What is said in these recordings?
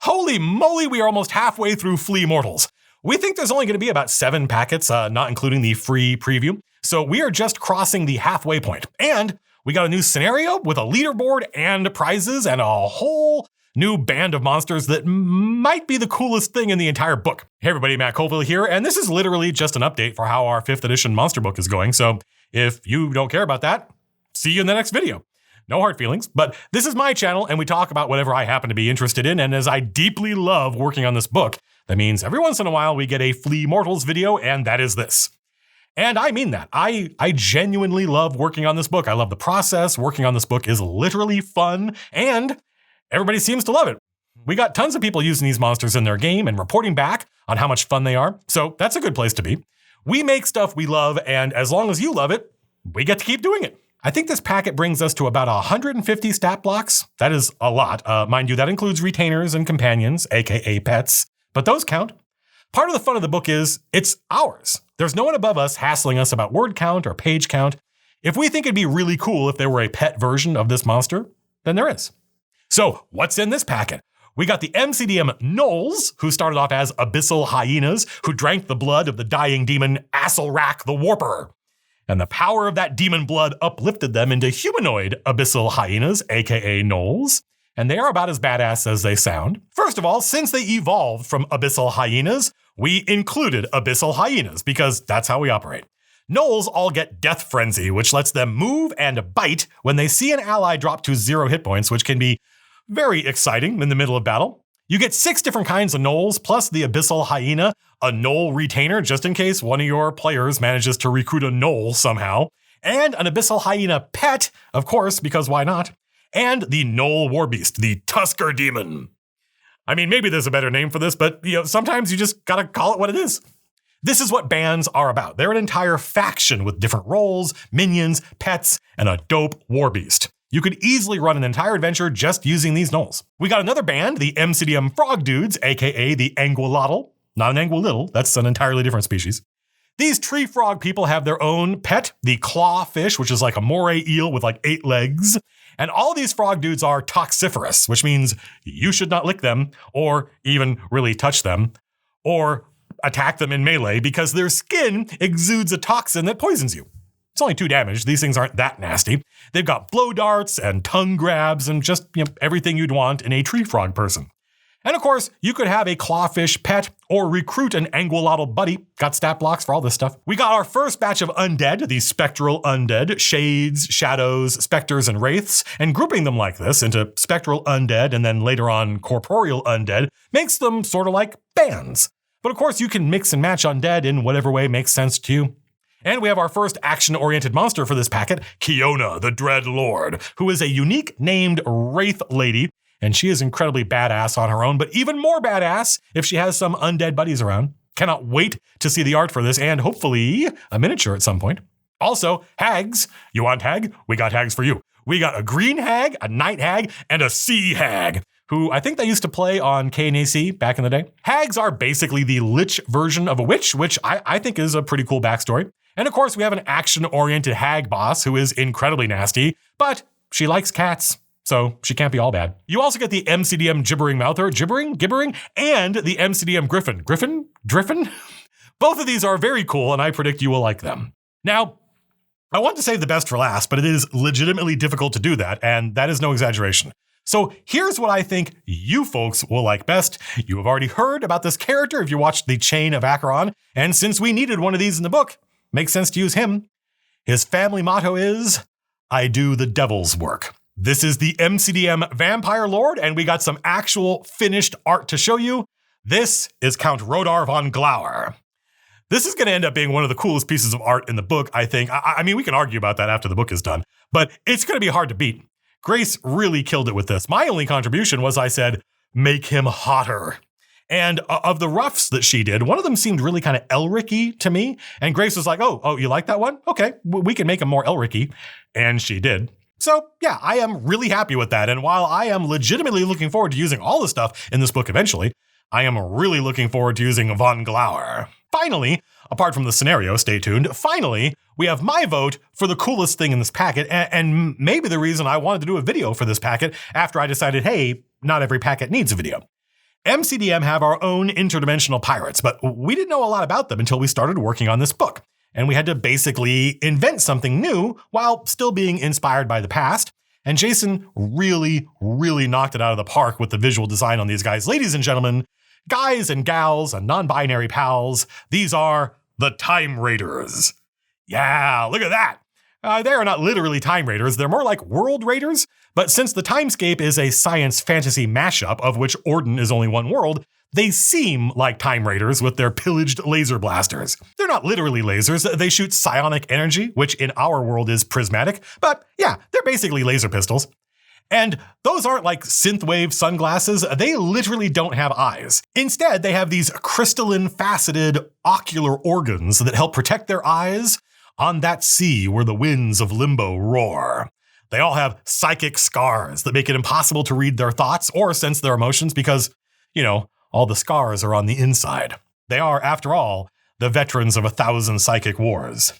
Holy moly, we are almost halfway through Flea Mortals. We think there's only going to be about 7 packets, not including the free preview. So we are just crossing the halfway point. And we got a new scenario with a leaderboard and prizes and a whole new band of monsters that might be the coolest thing in the entire book. Hey everybody, Matt Colville here, and this is literally just an update for how our 5th edition monster book is going. So if you don't care about that, see you in the next video. No hard feelings, but this is my channel and we talk about whatever I happen to be interested in. And as I deeply love working on this book, that means every once in a while we get a Flea Mortals video, and that is this. And I mean that. I genuinely love working on this book. I love the process. Working on this book is literally fun, and everybody seems to love it. We got tons of people using these monsters in their game and reporting back on how much fun they are, so that's a good place to be. We make stuff we love, and as long as you love it, we get to keep doing it. I think this packet brings us to about 150 stat blocks. That is a lot. Mind you, that includes retainers and companions, aka pets, but those count. Part of the fun of the book is it's ours. There's no one above us hassling us about word count or page count. If we think it'd be really cool if there were a pet version of this monster, then there is. So what's in this packet? We got the MCDM gnolls, who started off as abyssal hyenas, who drank the blood of the dying demon Asselrak the Warper. And the power of that demon blood uplifted them into humanoid abyssal hyenas, aka gnolls. And they are about as badass as they sound. First of all, since they evolved from abyssal hyenas, we included abyssal hyenas because that's how we operate. Gnolls all get Death Frenzy, which lets them move and bite when they see an ally drop to 0 hit points, which can be very exciting in the middle of battle. You get 6 different kinds of gnolls, plus the abyssal hyena, a gnoll retainer, just in case one of your players manages to recruit a gnoll somehow, and an abyssal hyena pet, of course, because why not? And the gnoll warbeast, the Tusker Demon. I mean, maybe there's a better name for this, but sometimes you just gotta call it what it is. This is what bands are about. They're an entire faction with different roles, minions, pets, and a dope warbeast. You could easily run an entire adventure just using these gnolls. We got another band, the MCDM Frog Dudes, aka the Anguilotl. Not an Anguilittle, that's an entirely different species. These tree frog people have their own pet, the clawfish, which is like a moray eel with like 8 legs. And all these frog dudes are toxiferous, which means you should not lick them or even really touch them or attack them in melee because their skin exudes a toxin that poisons you. It's only 2 damage. These things aren't that nasty. They've got blow darts and tongue grabs and just everything you'd want in a tree frog person. And of course, you could have a clawfish pet or recruit an Anguilotl buddy. Got stat blocks for all this stuff. We got our first batch of undead, the spectral undead, shades, shadows, specters, and wraiths. And grouping them like this into spectral undead and then later on corporeal undead makes them sort of like bands. But of course, you can mix and match undead in whatever way makes sense to you. And we have our first action-oriented monster for this packet, Kiona, the Dread Lord, who is a unique named Wraith Lady, and she is incredibly badass on her own, but even more badass if she has some undead buddies around. Cannot wait to see the art for this, and hopefully a miniature at some point. Also, hags. You want hag? We got hags for you. We got a green hag, a night hag, and a sea hag, who I think they used to play on KNAC back in the day. Hags are basically the lich version of a witch, which I think is a pretty cool backstory. And of course, we have an action-oriented hag boss who is incredibly nasty, but she likes cats, so she can't be all bad. You also get the MCDM Gibbering Mouther, Gibbering, and the MCDM Griffin. Griffin? Both of these are very cool, and I predict you will like them. Now, I want to save the best for last, but it is legitimately difficult to do that, and that is no exaggeration. So here's what I think you folks will like best. You have already heard about this character if you watched the Chain of Acheron, and since we needed one of these in the book, makes sense to use him. His family motto is, I do the devil's work. This is the MCDM Vampire Lord, and we got some actual finished art to show you. This is Count Rodar von Glauer. This is going to end up being one of the coolest pieces of art in the book, I think. I mean, we can argue about that after the book is done, but it's going to be hard to beat. Grace really killed it with this. My only contribution was I said, make him hotter. And of the roughs that she did, one of them seemed really kind of Elric-y to me. And Grace was like, oh, you like that one? Okay, we can make him more Elric-y. And she did. So yeah, I am really happy with that. And while I am legitimately looking forward to using all the stuff in this book eventually, I am really looking forward to using von Glauer. Finally, apart from the scenario, stay tuned, finally, we have my vote for the coolest thing in this packet, and maybe the reason I wanted to do a video for this packet after I decided, hey, not every packet needs a video. MCDM have our own interdimensional pirates, but we didn't know a lot about them until we started working on this book. And we had to basically invent something new while still being inspired by the past. And Jason really, really knocked it out of the park with the visual design on these guys. Ladies and gentlemen, guys and gals and non-binary pals, these are the Time Raiders. Yeah, look at that. They are not literally Time Raiders. They're more like World Raiders. But since the Timescape is a science fantasy mashup of which Orden is only one world, they seem like Time Raiders with their pillaged laser blasters. They're not literally lasers. They shoot psionic energy, which in our world is prismatic. But yeah, they're basically laser pistols. And those aren't like synthwave sunglasses. They literally don't have eyes. Instead, they have these crystalline faceted ocular organs that help protect their eyes on that sea where the winds of limbo roar. They all have psychic scars that make it impossible to read their thoughts or sense their emotions because, all the scars are on the inside. They are, after all, the veterans of 1,000 psychic wars.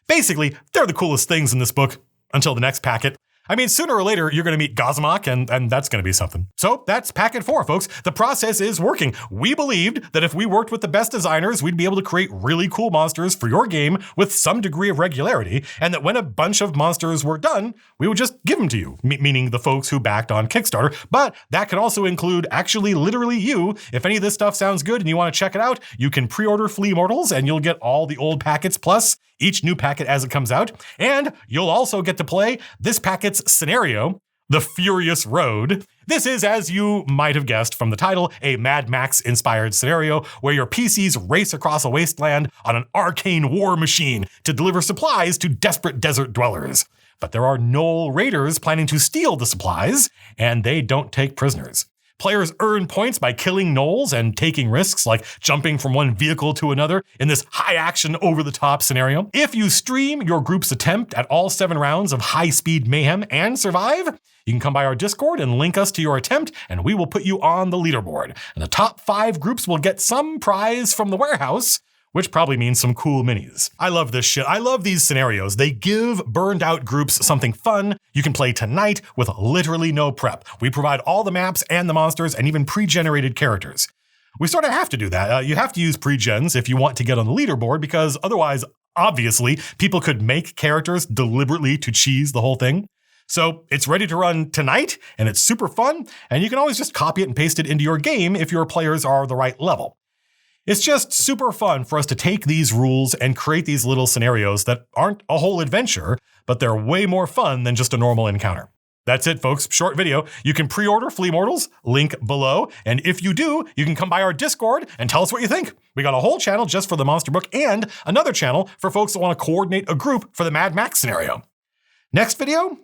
Basically, they're the coolest things in this book until the next packet. I mean, sooner or later, you're going to meet Gazmak, and that's going to be something. So that's packet 4, folks. The process is working. We believed that if we worked with the best designers, we'd be able to create really cool monsters for your game with some degree of regularity, and that when a bunch of monsters were done, we would just give them to you, meaning the folks who backed on Kickstarter. But that could also include actually literally you. If any of this stuff sounds good and you want to check it out, you can pre-order Flea Mortals, and you'll get all the old packets plus each new packet as it comes out. And you'll also get to play this packet's scenario, The Furious Road. This is, as you might have guessed from the title, a Mad Max-inspired scenario where your PCs race across a wasteland on an arcane war machine to deliver supplies to desperate desert dwellers. But there are gnoll raiders planning to steal the supplies, and they don't take prisoners. Players earn points by killing gnolls and taking risks like jumping from one vehicle to another in this high-action, over-the-top scenario. If you stream your group's attempt at all 7 rounds of high-speed mayhem and survive, you can come by our Discord and link us to your attempt, and we will put you on the leaderboard. And the top 5 groups will get some prize from the warehouse, which probably means some cool minis. I love this shit. I love these scenarios. They give burned out groups something fun you can play tonight with literally no prep. We provide all the maps and the monsters and even pre-generated characters. We sort of have to do that. You have to use pre-gens if you want to get on the leaderboard because otherwise, obviously, people could make characters deliberately to cheese the whole thing. So it's ready to run tonight and it's super fun and you can always just copy it and paste it into your game if your players are the right level. It's just super fun for us to take these rules and create these little scenarios that aren't a whole adventure, but they're way more fun than just a normal encounter. That's it, folks. Short video. You can pre-order Flea Mortals, link below. And if you do, you can come by our Discord and tell us what you think. We got a whole channel just for the monster book and another channel for folks that want to coordinate a group for the Mad Max scenario. Next video,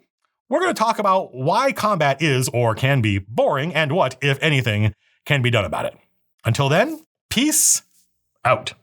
we're going to talk about why combat is or can be boring and what, if anything, can be done about it. Until then, peace out.